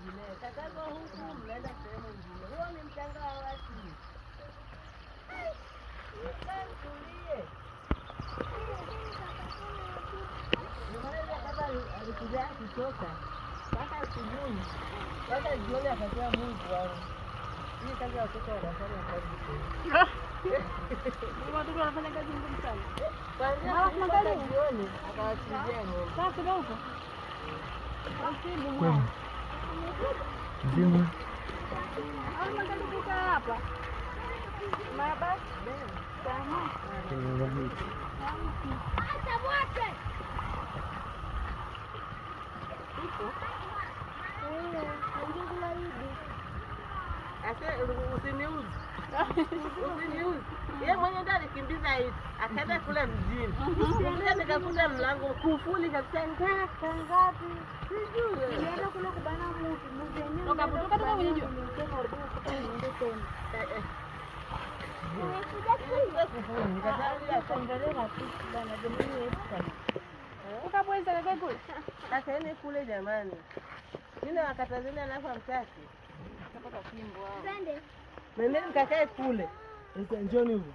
nyingine. Katazo huku mnaenda sehemu nyingine. Huo ni mchanga wa watu. Tulie. Alikuja kutoka mpaka asubuhi, mpaka jioni akatia Mungu wangu. Hii kazi ya watoto wanafanya kazi sana. Watoto wanafanya kazi ngumu sana. Kuanzia jioni akawachinjia ng'ombe. Sasa kidogo. Kwema. Mzima. Magari kuka hapa. Mabasi. Sama. Acha wote. Usiniuzi. Yeye mwenye ndo alikimbiza hivi, akaenda kule mjini. Kisha nikakuta mlango kufuli kabisa. Ngapi? Sijui. Nilienda kule kubana mtu yenyewe. Toka kwenye jua. Ukapweza kaka kule. Akaeni kule jamani. Nina wakatazeni anafa mtaki. Kapata fimbo hao. Nendeni mkakae kule. Njoni huko.